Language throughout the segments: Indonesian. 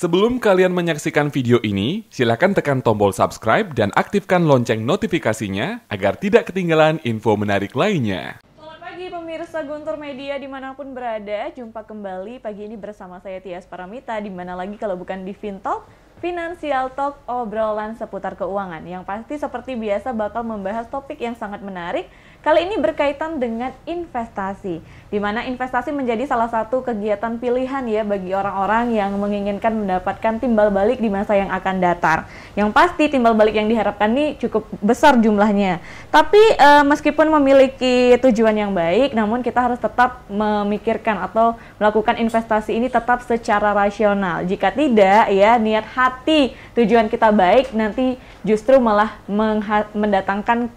Sebelum kalian menyaksikan video ini, silakan tekan tombol subscribe dan aktifkan lonceng notifikasinya agar tidak ketinggalan info menarik lainnya. Selamat pagi pemirsa Guntur Media dimanapun berada. Jumpa kembali pagi ini bersama saya Tias Paramita. Dimana lagi kalau bukan di FinTalk, Financial Talk, obrolan seputar keuangan. Yang pasti seperti biasa bakal membahas topik yang sangat menarik. Kali ini berkaitan dengan investasi, di mana investasi menjadi salah satu kegiatan pilihan ya bagi orang-orang yang menginginkan mendapatkan timbal balik di masa yang akan datang. Yang pasti timbal balik yang diharapkan ini cukup besar jumlahnya. Tapi meskipun memiliki tujuan yang baik, namun kita harus tetap memikirkan atau melakukan investasi ini tetap secara rasional. Jika tidak ya niat hati tujuan kita baik, nanti justru malah mendatangkan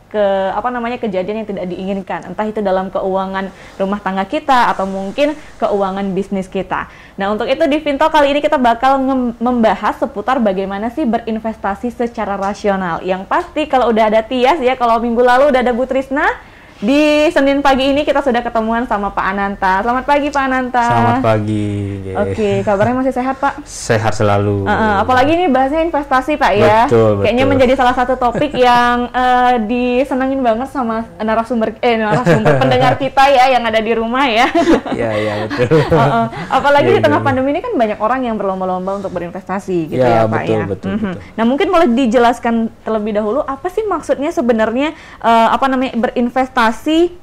kejadian yang tidak diinginkan, entah itu dalam keuangan rumah tangga kita atau mungkin keuangan bisnis kita. Nah, untuk itu di FinTalk kali ini kita bakal membahas seputar bagaimana sih berinvestasi secara rasional. Yang pasti kalau udah ada Tias ya, kalau minggu lalu udah ada Bu Trisna, di Senin pagi ini kita sudah ketemuan sama Pak Ananta. Selamat pagi Pak Ananta. Selamat pagi. Oke, kabarnya masih sehat Pak? Sehat selalu. Apalagi ini bahasnya investasi Pak ya. Betul. Kayaknya menjadi salah satu topik yang disenangin banget sama narasumber pendengar kita ya yang ada di rumah ya. Iya betul. Apalagi di tengah pandemi ini kan banyak orang yang berlomba-lomba untuk berinvestasi gitu ya Pak ya. Betul. Nah mungkin boleh dijelaskan terlebih dahulu apa sih maksudnya sebenarnya berinvestasi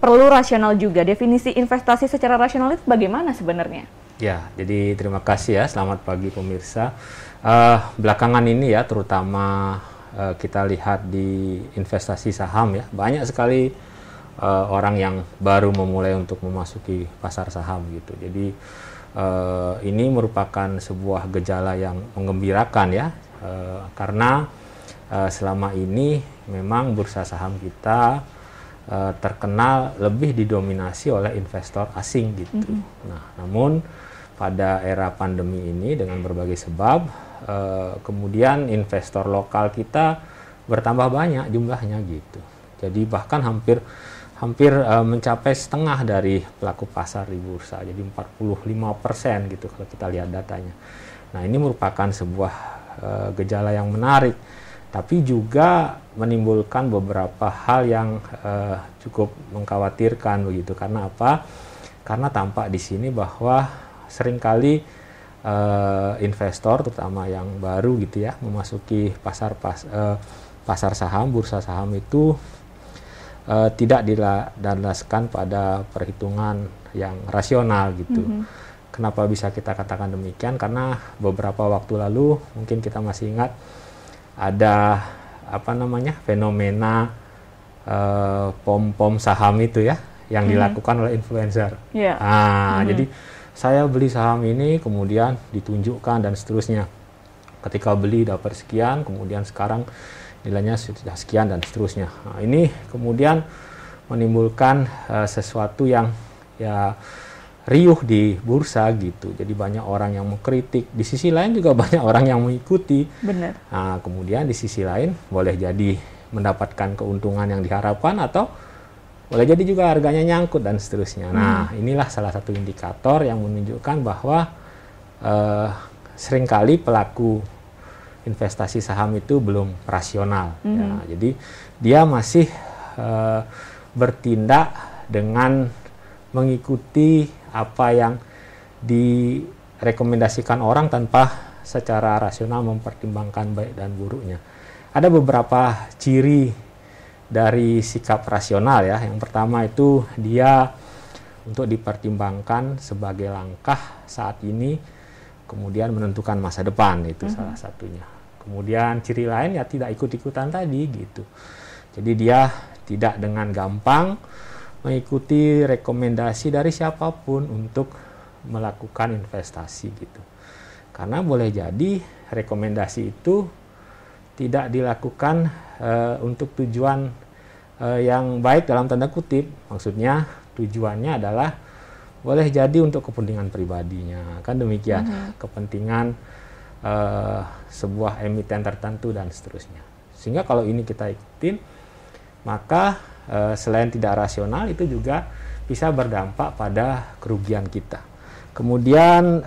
perlu rasional juga. Definisi investasi secara rasional itu bagaimana sebenarnya? Ya, jadi terima kasih ya. Selamat pagi pemirsa. Belakangan ini ya, terutama kita lihat di investasi saham ya, banyak sekali orang yang baru memulai untuk memasuki pasar saham gitu. Jadi ini merupakan sebuah gejala yang menggembirakan ya, karena selama ini memang bursa saham kita terkenal lebih didominasi oleh investor asing gitu. Nah, namun pada era pandemi ini dengan berbagai sebab, kemudian investor lokal kita bertambah banyak jumlahnya gitu. Jadi bahkan hampir mencapai setengah dari pelaku pasar di bursa. Jadi 45% gitu kalau kita lihat datanya. Nah, ini merupakan sebuah gejala yang menarik. Tapi juga menimbulkan beberapa hal yang cukup mengkhawatirkan begitu. Karena apa? Karena tampak di sini bahwa seringkali investor, terutama yang baru gitu ya, memasuki pasar saham, bursa saham itu tidak dilandaskan pada perhitungan yang rasional gitu. Kenapa bisa kita katakan demikian? Karena beberapa waktu lalu mungkin kita masih ingat ada fenomena pom-pom saham itu ya yang dilakukan oleh influencer. Jadi saya beli saham ini kemudian ditunjukkan dan seterusnya. Ketika beli dapat sekian, kemudian sekarang nilainya sudah sekian dan seterusnya. Nah, ini kemudian menimbulkan sesuatu yang ya riuh di bursa gitu. Jadi banyak orang yang mengkritik. Di sisi lain juga banyak orang yang mengikuti. Benar. Nah, kemudian di sisi lain boleh jadi mendapatkan keuntungan yang diharapkan atau boleh jadi juga harganya nyangkut dan seterusnya. Nah, inilah salah satu indikator yang menunjukkan bahwa seringkali pelaku investasi saham itu belum rasional. Ya, jadi dia masih bertindak dengan mengikuti apa yang direkomendasikan orang tanpa secara rasional mempertimbangkan baik dan buruknya. Ada beberapa ciri dari sikap rasional ya. Yang pertama itu dia untuk dipertimbangkan sebagai langkah saat ini, kemudian menentukan masa depan, itu salah satunya. Kemudian ciri lain ya tidak ikut-ikutan tadi gitu. Jadi dia tidak dengan gampang mengikuti rekomendasi dari siapapun untuk melakukan investasi gitu. Karena boleh jadi rekomendasi itu tidak dilakukan untuk tujuan yang baik dalam tanda kutip. Maksudnya tujuannya adalah boleh jadi untuk kepentingan pribadinya. Kan demikian, kepentingan sebuah emiten tertentu dan seterusnya. Sehingga kalau ini kita ikutin, maka selain tidak rasional itu juga bisa berdampak pada kerugian kita. Kemudian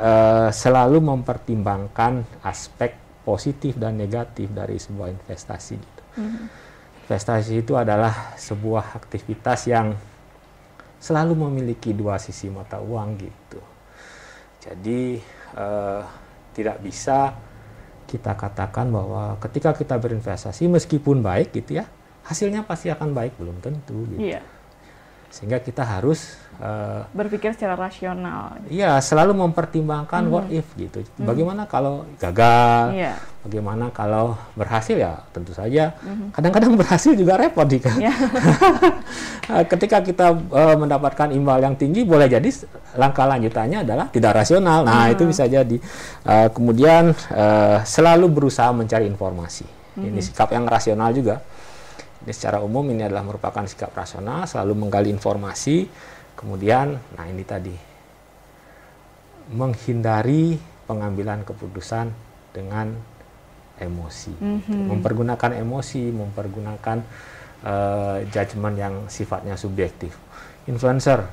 selalu mempertimbangkan aspek positif dan negatif dari sebuah investasi gitu. Investasi itu adalah sebuah aktivitas yang selalu memiliki dua sisi mata uang gitu. Jadi tidak bisa kita katakan bahwa ketika kita berinvestasi meskipun baik gitu ya, hasilnya pasti akan baik, belum tentu gitu. Iya. Sehingga kita harus berpikir secara rasional. iya, selalu mempertimbangkan what if gitu. Bagaimana kalau gagal? Iya. Bagaimana kalau berhasil? Ya tentu saja. Kadang-kadang berhasil juga repot nih kan. Iya. Ketika kita mendapatkan imbal yang tinggi, boleh jadi langkah lanjutannya adalah tidak rasional. Nah, itu bisa jadi. Kemudian selalu berusaha mencari informasi. Ini sikap yang rasional juga. Ini secara umum ini adalah merupakan sikap rasional, selalu menggali informasi. Kemudian, nah ini tadi, menghindari pengambilan keputusan dengan emosi. Gitu. Mempergunakan emosi, mempergunakan judgement yang sifatnya subjektif. Influencer,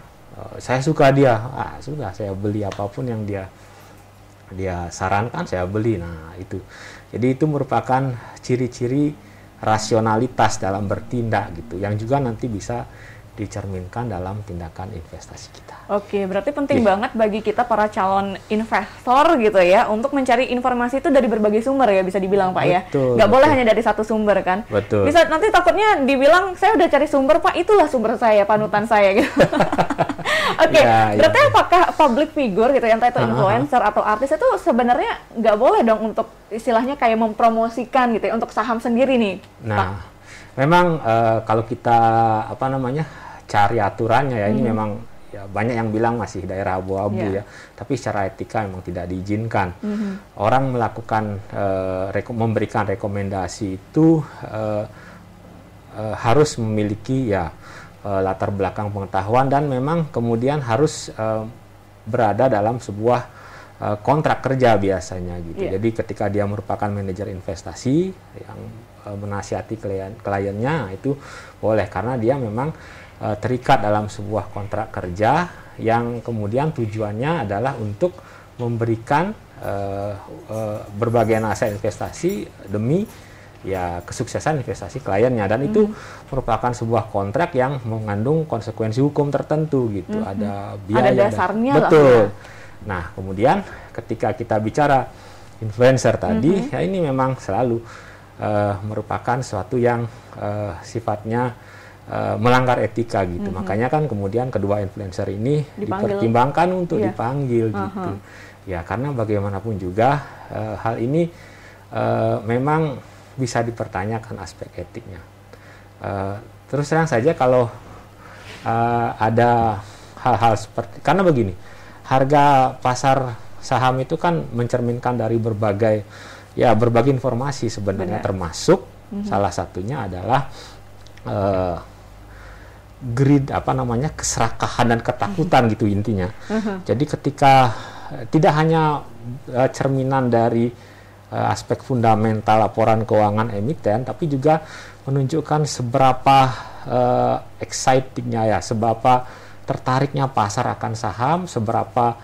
saya suka dia, sudah saya beli apapun yang dia sarankan, saya beli. Nah itu, jadi itu merupakan ciri-ciri rasionalitas dalam bertindak gitu, yang juga nanti bisa dicerminkan dalam tindakan investasi kita. Oke, berarti penting banget bagi kita para calon investor gitu ya, untuk mencari informasi itu dari berbagai sumber ya, bisa dibilang Pak ya. Nggak boleh hanya dari satu sumber kan. Betul. Bisa nanti takutnya dibilang, saya udah cari sumber Pak, itulah sumber saya, panutan saya gitu. Oke, berarti apakah public figure gitu, entah itu influencer atau artis, itu sebenarnya nggak boleh dong untuk istilahnya kayak mempromosikan gitu ya, untuk saham sendiri nih, Nah, Pak? memang kalau kita cari aturannya ya, ini memang ya banyak yang bilang masih daerah abu-abu ya, tapi secara etika memang tidak diizinkan. Orang melakukan memberikan rekomendasi itu harus memiliki ya latar belakang pengetahuan, dan memang kemudian harus berada dalam sebuah kontrak kerja biasanya gitu. Jadi ketika dia merupakan manajer investasi yang menasihati kliennya, itu boleh, karena dia memang terikat dalam sebuah kontrak kerja yang kemudian tujuannya adalah untuk memberikan berbagai nasihat investasi demi ya kesuksesan investasi kliennya, dan itu merupakan sebuah kontrak yang mengandung konsekuensi hukum tertentu gitu. Ada biaya, ada dasarnya lah. Betul. Nah, kemudian ketika kita bicara influencer tadi, ya ini memang selalu merupakan sesuatu yang sifatnya melanggar etika gitu. Makanya kan kemudian kedua influencer ini dipertimbangkan untuk dipanggil gitu. Ya, karena bagaimanapun juga hal ini memang bisa dipertanyakan aspek etiknya. Terus terang saja kalau ada hal-hal seperti, karena begini, harga pasar saham itu kan mencerminkan dari berbagai informasi sebenarnya. Termasuk salah satunya adalah greed, keserakahan dan ketakutan gitu intinya. Jadi ketika tidak hanya cerminan dari aspek fundamental laporan keuangan emiten, tapi juga menunjukkan seberapa excitingnya ya, seberapa tertariknya pasar akan saham, seberapa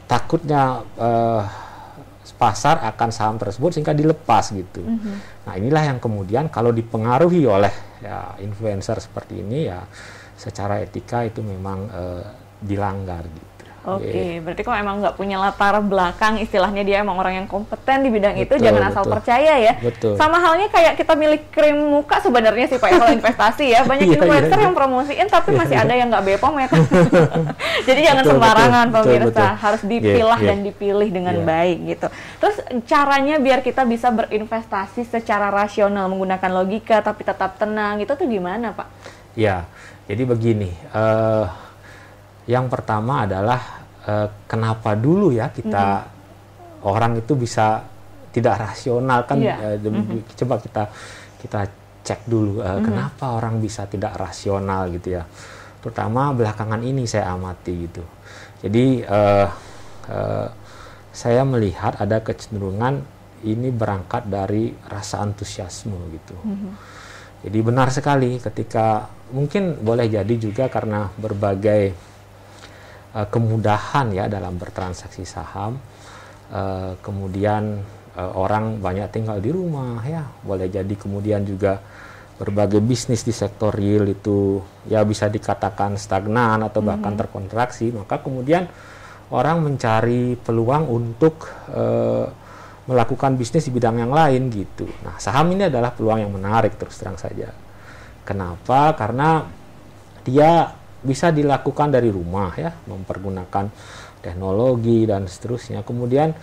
takutnya pasar akan saham tersebut sehingga dilepas gitu. Nah, inilah yang kemudian kalau dipengaruhi oleh influencer seperti ini, ya secara etika itu memang dilanggar gitu. Oke, berarti kalau emang nggak punya latar belakang, istilahnya dia emang orang yang kompeten di bidang itu, jangan asal percaya ya. Sama halnya kayak kita milih krim muka sebenarnya sih Pak, kalau investasi ya, banyak influencer yang promosiin tapi masih ada yang nggak BPOM ya kan. Jadi jangan sembarangan pemirsa, harus dipilah dan dipilih dengan baik gitu. Terus caranya biar kita bisa berinvestasi secara rasional, menggunakan logika tapi tetap tenang, itu tuh gimana Pak? Ya, jadi begini, yang pertama adalah kenapa dulu ya kita orang itu bisa tidak rasional kan? Coba kita cek dulu kenapa orang bisa tidak rasional gitu ya. Terutama belakangan ini saya amati gitu. Jadi saya melihat ada kecenderungan ini berangkat dari rasa antusiasme gitu. Jadi benar sekali ketika mungkin boleh jadi juga karena berbagai kemudahan ya dalam bertransaksi saham. Kemudian orang banyak tinggal di rumah ya, boleh jadi kemudian juga berbagai bisnis di sektor real itu ya bisa dikatakan stagnan atau bahkan terkontraksi, maka kemudian orang mencari peluang untuk melakukan bisnis di bidang yang lain gitu. Nah, saham ini adalah peluang yang menarik terus terang saja. Kenapa? Karena dia bisa dilakukan dari rumah ya, mempergunakan teknologi dan seterusnya. Kemudian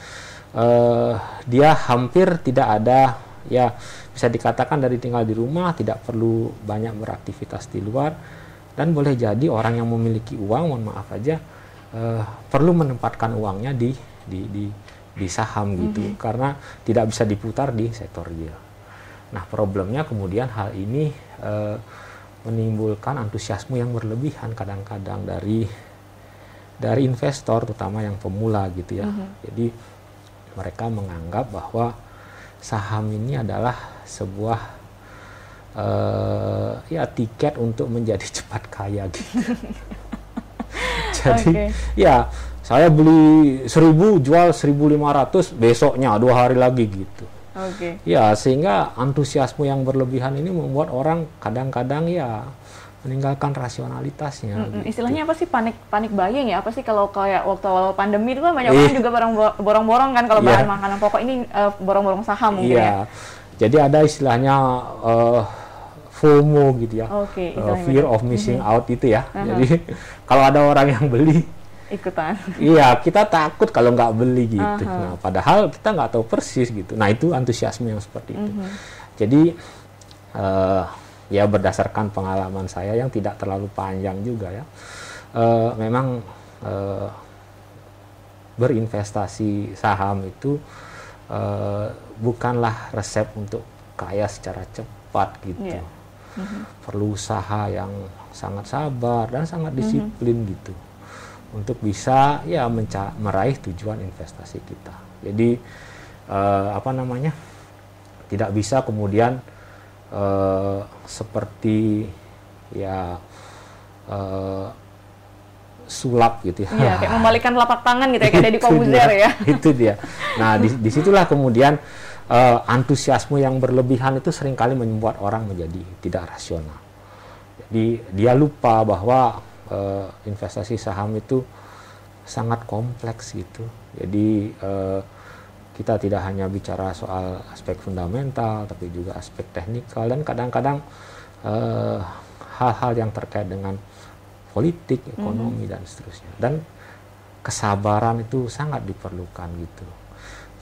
dia hampir tidak ada ya, bisa dikatakan dari tinggal di rumah, tidak perlu banyak beraktivitas di luar, dan boleh jadi orang yang memiliki uang, mohon maaf aja, perlu menempatkan uangnya di saham gitu, karena tidak bisa diputar di sektor real. Nah, problemnya kemudian hal ini menimbulkan antusiasme yang berlebihan kadang-kadang dari investor, terutama yang pemula gitu ya. Jadi mereka menganggap bahwa saham ini adalah sebuah ya tiket untuk menjadi cepat kaya gitu. Jadi ya saya beli 1.000 jual 1.500 besoknya 2 hari lagi gitu. Ya sehingga antusiasme yang berlebihan ini membuat orang kadang-kadang ya meninggalkan rasionalitasnya. Gitu. Istilahnya apa sih, panik buying ya? Apa sih kalau kayak waktu awal pandemi itu kan banyak orang juga borong-borong kan kalau bahan makanan pokok, ini borong-borong saham mungkin ya. Jadi ada istilahnya FOMO gitu ya. Fear of missing out itu ya. Jadi kalau ada orang yang beli ikutan. Iya, kita takut kalau nggak beli gitu. Nah, padahal kita nggak tahu persis gitu. Nah, itu antusiasme yang seperti itu. Jadi ya berdasarkan pengalaman saya yang tidak terlalu panjang juga ya, memang berinvestasi saham itu bukanlah resep untuk kaya secara cepat gitu. Perlu usaha yang sangat sabar dan sangat disiplin gitu untuk bisa ya meraih tujuan investasi kita. Jadi tidak bisa kemudian seperti ya sulap gitu ya. Iya, kayak membalikan telapak tangan gitu ya, kayak Deddy Corbuzier ya. Itu dia. Nah, disitulah kemudian antusiasme yang berlebihan itu seringkali membuat orang menjadi tidak rasional. Jadi dia lupa bahwa investasi saham itu sangat kompleks gitu. Jadi kita tidak hanya bicara soal aspek fundamental, tapi juga aspek teknikal, dan kadang-kadang hal-hal yang terkait dengan politik, ekonomi, dan seterusnya. Dan kesabaran itu sangat diperlukan gitu.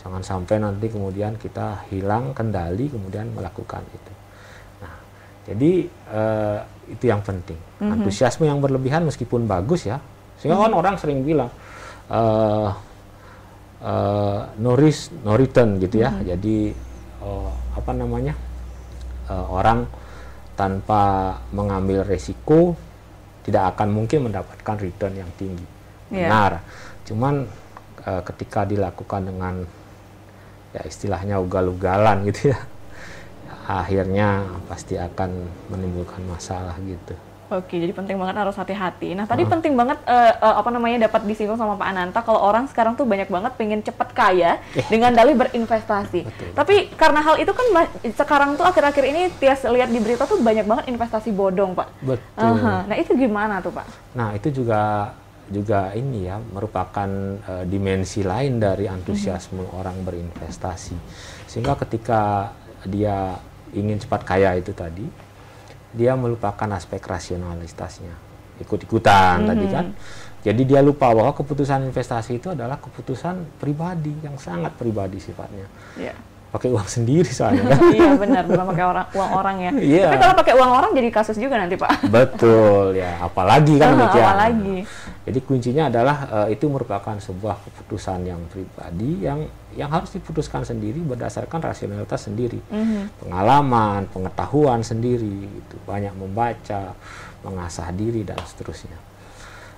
Jangan sampai nanti kemudian kita hilang kendali kemudian melakukan itu. Nah, jadi itu yang penting. Antusiasme yang berlebihan meskipun bagus ya. Sehingga kan orang sering bilang no risk no return gitu ya. Jadi orang tanpa mengambil resiko tidak akan mungkin mendapatkan return yang tinggi. Benar. Cuman ketika dilakukan dengan ya istilahnya ugal-ugalan gitu ya, akhirnya pasti akan menimbulkan masalah gitu. Oke, jadi penting banget harus hati-hati. Nah, tadi penting banget dapat disinggung sama Pak Ananta kalau orang sekarang tuh banyak banget pengen cepat kaya dengan dalih berinvestasi. Betul. Tapi karena hal itu kan sekarang tuh akhir-akhir ini Tias lihat di berita tuh banyak banget investasi bodong, Pak. Betul. Nah, itu gimana tuh, Pak? Nah, itu juga ini ya merupakan dimensi lain dari antusiasme orang berinvestasi. Sehingga ketika dia ingin cepat kaya itu tadi, dia melupakan aspek rasionalitasnya, ikut-ikutan tadi kan. Jadi dia lupa bahwa keputusan investasi itu adalah keputusan pribadi yang sangat pribadi sifatnya. Pakai uang sendiri soalnya kan. Iya benar, bukan pakai uang orang ya. Tapi kalau pakai uang orang jadi kasus juga nanti, Pak. Betul ya, apalagi kan demikian. Apalagi. Jadi kuncinya adalah itu merupakan sebuah keputusan yang pribadi yang harus diputuskan sendiri berdasarkan rasionalitas sendiri, pengalaman, pengetahuan sendiri, gitu. Banyak membaca, mengasah diri dan seterusnya.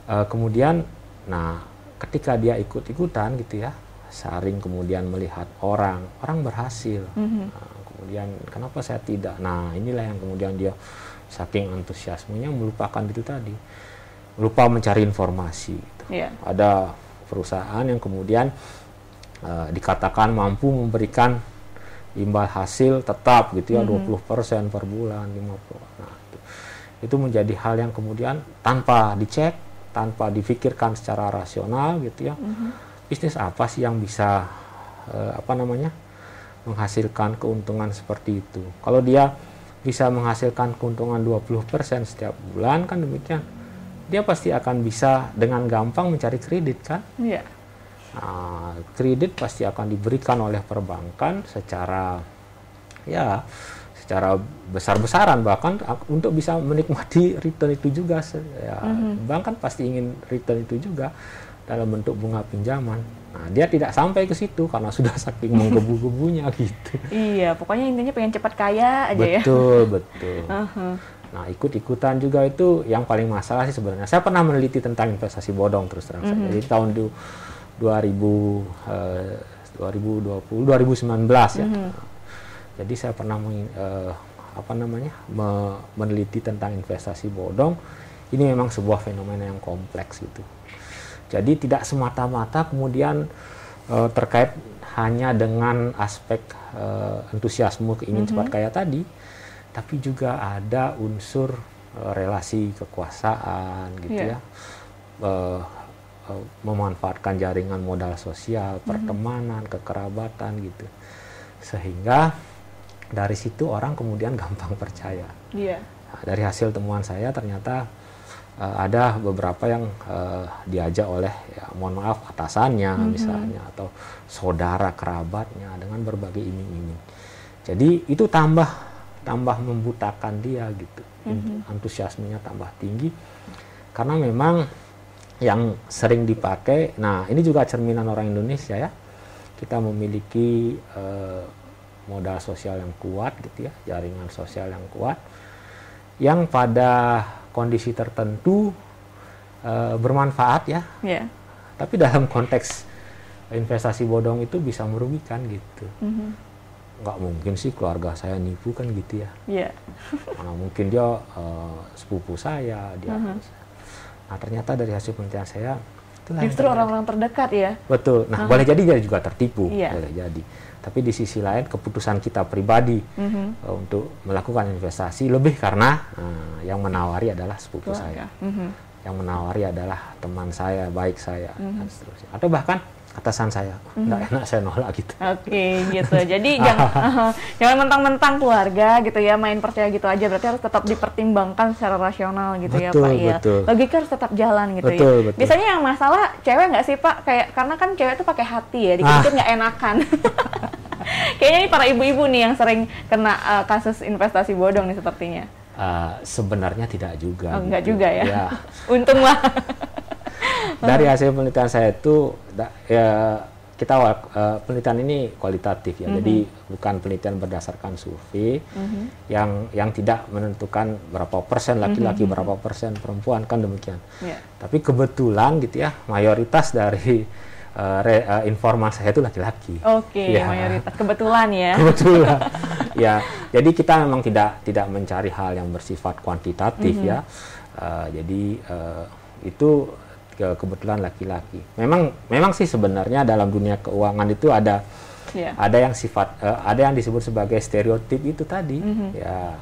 Kemudian, nah ketika dia ikut-ikutan gitu ya, saring kemudian melihat orang berhasil, nah, kemudian kenapa saya tidak? Nah inilah yang kemudian dia saking antusiasmenya melupakan itu tadi. lupa mencari informasi. Gitu. Yeah. Ada perusahaan yang kemudian dikatakan mampu memberikan imbal hasil tetap gitu ya, 20% per bulan, 50%. Nah, itu menjadi hal yang kemudian tanpa dicek, tanpa difikirkan secara rasional gitu ya. Bisnis apa sih yang bisa menghasilkan keuntungan seperti itu? Kalau dia bisa menghasilkan keuntungan 20% setiap bulan, kan demikian, dia pasti akan bisa dengan gampang mencari kredit kan? Iya. Nah, kredit pasti akan diberikan oleh perbankan secara besar-besaran, bahkan untuk bisa menikmati return itu juga. Bank kan pasti ingin return itu juga dalam bentuk bunga pinjaman. Nah, dia tidak sampai ke situ karena sudah saking menggebu-gebunya gitu. Iya, pokoknya intinya pengen cepat kaya aja ya. Betul. Nah, ikut-ikutan juga itu yang paling masalah sih sebenarnya. Saya pernah meneliti tentang investasi bodong terus terang saya. Jadi tahun 2019 ya. Jadi saya pernah meneliti tentang investasi bodong. Ini memang sebuah fenomena yang kompleks gitu. Jadi tidak semata-mata kemudian terkait hanya dengan aspek entusiasme keingin cepat kaya tadi, tapi juga ada unsur relasi kekuasaan gitu ya, memanfaatkan jaringan modal sosial, pertemanan, kekerabatan gitu, sehingga dari situ orang kemudian gampang percaya. Nah, dari hasil temuan saya ternyata ada beberapa yang diajak oleh mohon maaf atasannya misalnya, atau saudara kerabatnya dengan berbagai iming-iming. Jadi itu tambah membutakan dia gitu, antusiasmenya tambah tinggi karena memang yang sering dipakai. Nah, ini juga cerminan orang Indonesia ya, kita memiliki modal sosial yang kuat gitu ya, jaringan sosial yang kuat, yang pada kondisi tertentu bermanfaat ya, tapi dalam konteks investasi bodong itu bisa merugikan gitu. Nggak mungkin sih keluarga saya nipu kan gitu ya. Mana mungkin dia sepupu saya, dia. Nah, ternyata dari hasil penelitian saya justru orang-orang terdekat ya. Betul. Nah, boleh jadi dia juga tertipu, boleh jadi. Tapi di sisi lain keputusan kita pribadi untuk melakukan investasi lebih karena yang menawari adalah sepupu saya, yang menawari adalah teman saya, baik saya, dan seterusnya. Atau bahkan atasan saya, nggak enak saya nolak gitu. Oke, gitu. Jadi jangan mentang-mentang keluarga gitu ya, main percaya gitu aja. Berarti harus tetap dipertimbangkan secara rasional gitu ya Pak. Betul. Logika harus tetap jalan gitu betul. ya. Biasanya yang masalah cewek nggak sih Pak? Kayak karena kan cewek itu pakai hati ya, dikit-dikit nggak enakan. Kayaknya ini para ibu-ibu nih yang sering kena kasus investasi bodong nih sepertinya. Sebenarnya tidak juga. Enggak juga ya. Ya. Untunglah. Dari hasil penelitian saya itu penelitian ini kualitatif ya, jadi bukan penelitian berdasarkan survei yang tidak menentukan berapa persen laki-laki, berapa persen perempuan, kan demikian. Tapi kebetulan gitu ya, mayoritas dari informan saya itu laki-laki. Mayoritas kebetulan ya. Kebetulan. Ya, jadi kita memang tidak mencari hal yang bersifat kuantitatif ya. Jadi itu kebetulan laki-laki. Memang sih sebenarnya dalam dunia keuangan itu ada yang ada yang disebut sebagai stereotip itu tadi. Ya.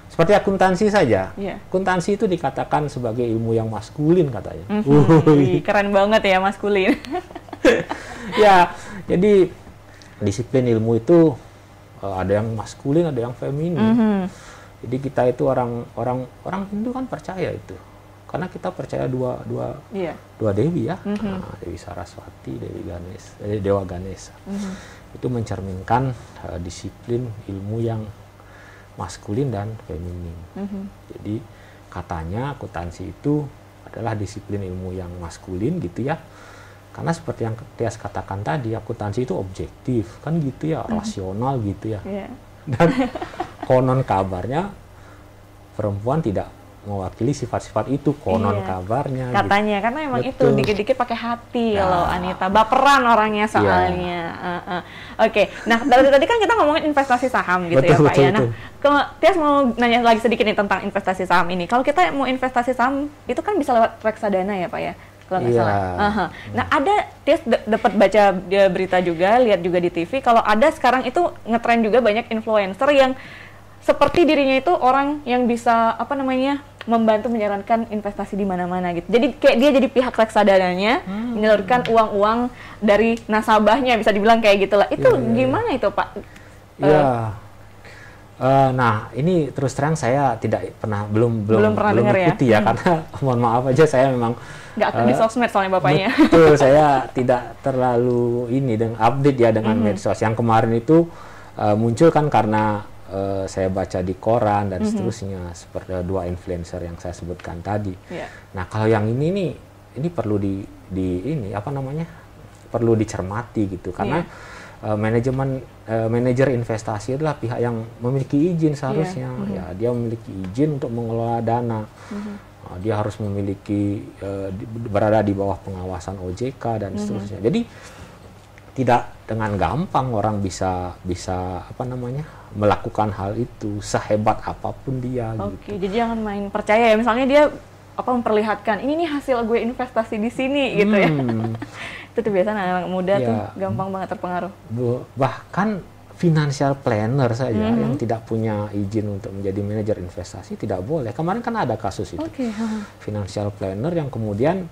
Seperti akuntansi saja. Akuntansi itu dikatakan sebagai ilmu yang maskulin katanya. Keren banget ya maskulin. Ya, jadi disiplin ilmu itu ada yang maskulin, ada yang feminin. Jadi kita itu orang Hindu kan percaya itu. Karena kita percaya dua dewi ya, Dewi Saraswati, Dewa Ganesha. Itu mencerminkan disiplin ilmu yang maskulin dan feminin. Jadi katanya akuntansi itu adalah disiplin ilmu yang maskulin gitu ya. Karena seperti yang Tias katakan tadi, akuntansi itu objektif kan gitu ya, rasional gitu ya. Dan konon kabarnya perempuan tidak mewakili sifat-sifat itu konon Iya. kabarnya. Katanya, gitu. karena emang itu Betul. dikit-dikit pakai hati Nah. loh Anita, baperan orangnya soalnya. Oke, nah dari tadi kan kita ngomongin investasi saham gitu ya Betul, Pak ya. betul, Nah, Tias mau nanya lagi sedikit nih tentang investasi saham ini. Kalau kita mau investasi saham itu kan bisa lewat reksadana ya Pak ya, kalau nggak Iya. salah. Nah ada Tias dapat baca berita juga, lihat juga di TV kalau ada sekarang itu ngetren juga banyak influencer yang seperti dirinya itu orang yang bisa membantu menyarankan investasi di mana-mana gitu. Jadi kayak dia jadi pihak reksadananya menyalurkan uang-uang dari nasabahnya, bisa dibilang kayak gitulah. Itu gimana itu Pak? Iya. Nah, ini terus terang saya belum pernah dengar ya? ikuti ya, karena mohon maaf aja saya memang Nggak aktif di sosmed soalnya bapaknya. betul, saya tidak terlalu dengan update ya dengan medsos. Yang kemarin itu muncul kan karena saya baca di koran dan seterusnya, seperti dua influencer yang saya sebutkan tadi. Yeah. Nah, kalau yang ini perlu perlu dicermati gitu, karena manajer investasi adalah pihak yang memiliki izin seharusnya. Ya, dia memiliki izin untuk mengelola dana. Dia harus memiliki berada di bawah pengawasan OJK dan seterusnya. Jadi tidak dengan gampang orang bisa melakukan hal itu sehebat apapun dia. Oke, gitu. jadi jangan main percaya ya. Misalnya dia memperlihatkan ini nih hasil gue investasi di sini gitu ya. Itu tuh biasanya anak muda tuh gampang banget terpengaruh. Bahkan financial planner saja yang tidak punya izin untuk menjadi manajer investasi tidak boleh. Kemarin kan ada kasus itu. Financial planner yang kemudian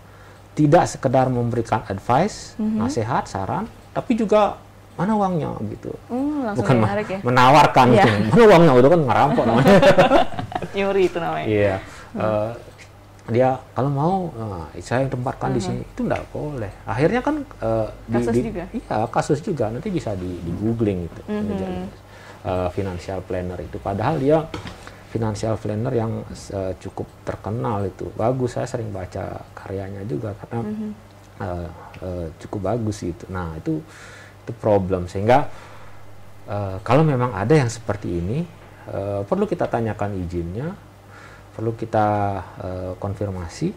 tidak sekedar memberikan advice, nasihat, saran, tapi juga mana uangnya gitu. Bukan ya? menawarkan gitu. Mana uangnya, itu kan ngerampok namanya. Nyuri itu namanya. Iya. Dia kalau mau saya yang tempatkan di sini, itu enggak boleh. Akhirnya kan kasus juga. Iya, kasus juga. Nanti bisa di googling itu. Financial planner itu, padahal dia financial planner yang cukup terkenal itu. Bagus, saya sering baca karyanya juga karena cukup bagus gitu. Nah, itu problem, sehingga kalau memang ada yang seperti ini perlu kita tanyakan izinnya, perlu kita konfirmasi.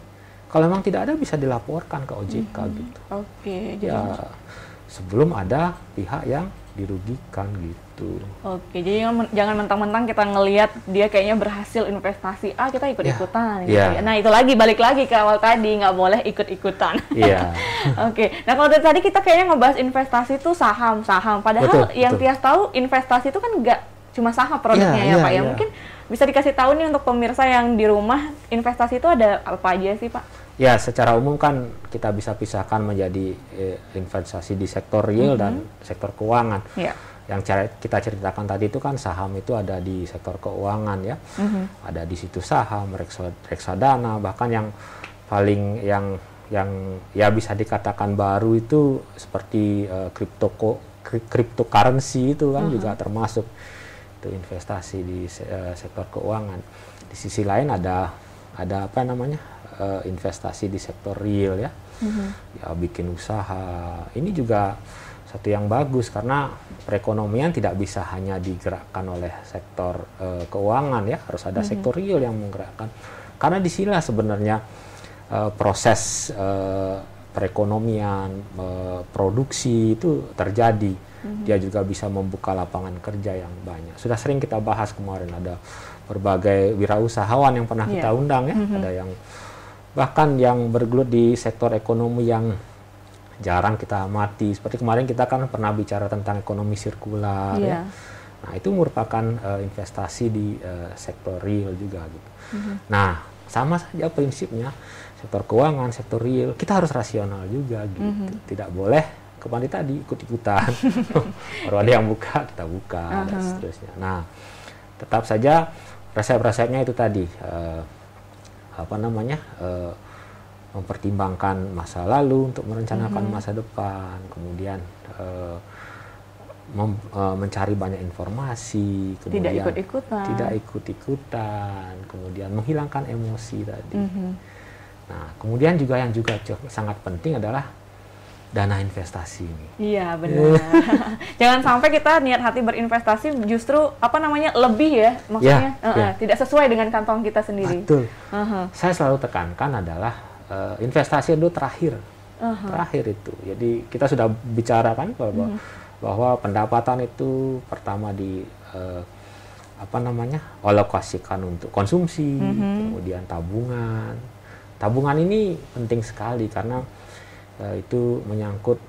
Kalau memang tidak ada bisa dilaporkan ke OJK gitu. Oke, ya sebelum ada pihak yang dirugikan gitu. Oke, jadi jangan mentang-mentang kita ngelihat dia kayaknya berhasil investasi, kita ikut-ikutan. Gitu ya. Nah, itu balik lagi ke awal tadi, nggak boleh ikut-ikutan. Iya. Oke, nah kalau dari tadi kita kayaknya ngebahas investasi itu saham. Padahal yang Tias tahu investasi itu kan nggak cuma saham produknya Pak ya. Mungkin bisa dikasih tahu nih untuk pemirsa yang di rumah, investasi itu ada apa aja sih Pak? Ya, secara umum kan kita bisa pisahkan menjadi investasi di sektor real dan sektor keuangan. Yang kita ceritakan tadi itu kan saham itu ada di sektor keuangan ya. Ada di situ saham, reksadana, bahkan yang paling yang ya bisa dikatakan baru itu seperti cryptocurrency itu kan juga termasuk itu investasi di sektor keuangan. Di sisi lain ada investasi di sektor real ya. Ya, bikin usaha. Ini juga satu yang bagus karena perekonomian tidak bisa hanya digerakkan oleh sektor keuangan ya, harus ada sektor real yang menggerakkan. Karena disinilah sebenarnya proses perekonomian, produksi itu terjadi. Dia juga bisa membuka lapangan kerja yang banyak. Sudah sering kita bahas kemarin, ada berbagai wirausahawan yang pernah kita undang ya. Ada yang bahkan yang bergelut di sektor ekonomi yang jarang kita amati. Seperti kemarin kita kan pernah bicara tentang ekonomi sirkular ya. Nah, itu merupakan investasi di sektor real juga gitu. Nah, sama saja prinsipnya, sektor keuangan, sektor real, kita harus rasional juga gitu. Tidak boleh kembali tadi ikut-ikutan. Baru ada yang buka, kita buka dan seterusnya. Nah, tetap saja resep-resepnya itu tadi mempertimbangkan masa lalu untuk merencanakan masa depan, kemudian mencari banyak informasi, kemudian tidak ikut-ikutan, kemudian menghilangkan emosi tadi. Nah, kemudian juga yang sangat penting adalah dana investasi ini. Iya, benar. Jangan sampai kita niat hati berinvestasi justru lebih ya, maksudnya tidak sesuai dengan kantong kita sendiri. Betul. Saya selalu tekankan adalah investasi itu terakhir. Terakhir itu. Jadi kita sudah bicarakan bahwa pendapatan itu pertama alokasikan untuk konsumsi, kemudian tabungan. Tabungan ini penting sekali karena itu menyangkut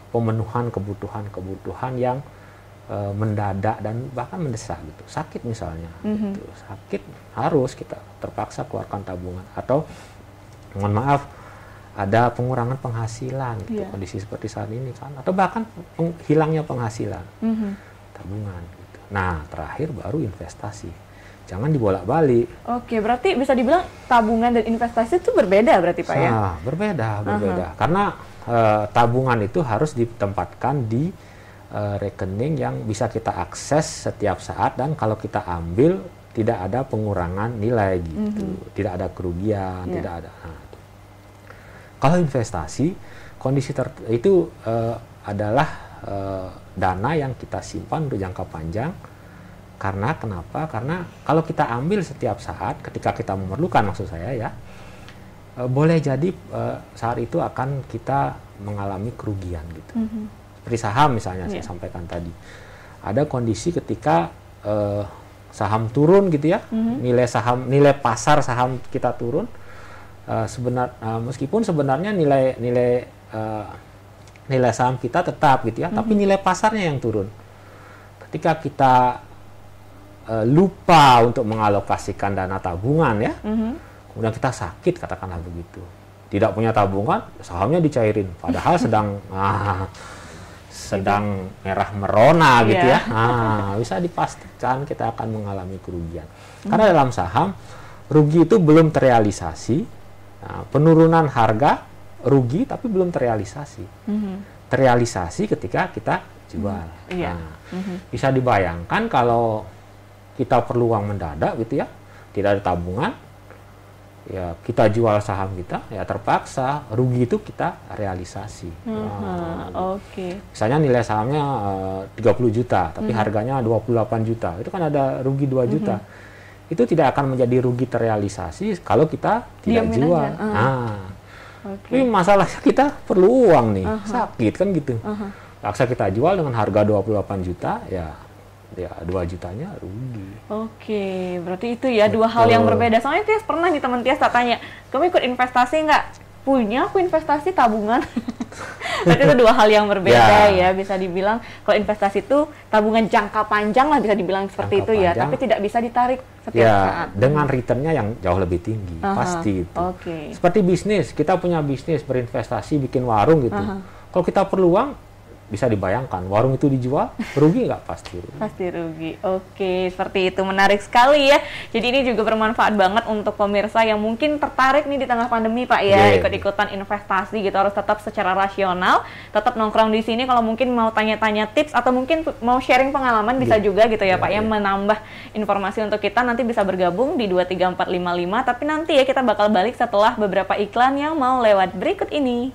pemenuhan kebutuhan yang mendadak dan bahkan mendesak gitu. Sakit misalnya, gitu. Sakit harus kita terpaksa keluarkan tabungan, atau mohon maaf ada pengurangan penghasilan gitu, kondisi seperti saat ini kan, atau bahkan hilangnya penghasilan, tabungan gitu. Nah, terakhir baru investasi. Jangan dibolak-balik. Oke, berarti bisa dibilang tabungan dan investasi itu berbeda berarti Pak ya? Berbeda. Karena tabungan itu harus ditempatkan di rekening yang bisa kita akses setiap saat, dan kalau kita ambil tidak ada pengurangan nilai gitu, tidak ada kerugian, tidak ada. Kalau investasi, kondisi itu adalah dana yang kita simpan untuk jangka panjang. Karena kenapa? Karena kalau kita ambil setiap saat ketika kita memerlukan, maksud saya ya, boleh jadi saat itu akan kita mengalami kerugian gitu. Seperti saham misalnya saya sampaikan tadi. Ada kondisi ketika saham turun gitu ya, nilai pasar saham kita turun. Meskipun sebenarnya nilai saham kita tetap gitu ya, tapi nilai pasarnya yang turun. Ketika kita lupa untuk mengalokasikan dana tabungan ya, kemudian kita sakit katakanlah begitu, tidak punya tabungan, sahamnya dicairin, padahal sedang merah merona gitu ya, bisa dipastikan kita akan mengalami kerugian. Karena dalam saham rugi itu belum terrealisasi, penurunan harga rugi tapi belum terrealisasi, terrealisasi ketika kita jual. Bisa dibayangkan kalau kita perlu uang mendadak gitu ya, tidak ada tabungan, ya kita jual saham kita, ya terpaksa rugi itu kita realisasi. Misalnya nilai sahamnya 30 juta, tapi harganya 28 juta, itu kan ada rugi 2 juta. Itu tidak akan menjadi rugi terrealisasi kalau kita tidak jual. Tapi masalahnya kita perlu uang nih, sakit kan gitu. Paksa kita jual dengan harga 28 juta, ya 2 jutanya rugi. Berarti itu ya dua hal yang berbeda. Soalnya Tias pernah nih teman Tias tanya, kamu ikut investasi nggak? Punya aku investasi tabungan. Berarti itu dua hal yang berbeda ya. Bisa dibilang kalau investasi itu tabungan jangka panjang lah, bisa dibilang seperti itu ya. Tapi tidak bisa ditarik setiap saat. Dengan returnnya yang jauh lebih tinggi, pasti itu. Seperti bisnis, kita punya bisnis berinvestasi bikin warung gitu. Kalau kita perlu uang, bisa dibayangkan, warung itu dijual, rugi nggak? Pasti rugi. Pasti rugi. Seperti itu. Menarik sekali ya. Jadi ini juga bermanfaat banget untuk pemirsa yang mungkin tertarik nih di tengah pandemi Pak ya, ikut-ikutan investasi gitu. Harus tetap secara rasional, tetap nongkrong di sini. Kalau mungkin mau tanya-tanya tips atau mungkin mau sharing pengalaman bisa juga gitu ya Pak ya, menambah informasi untuk kita. Nanti bisa bergabung di 23455, tapi nanti ya kita bakal balik setelah beberapa iklan yang mau lewat berikut ini.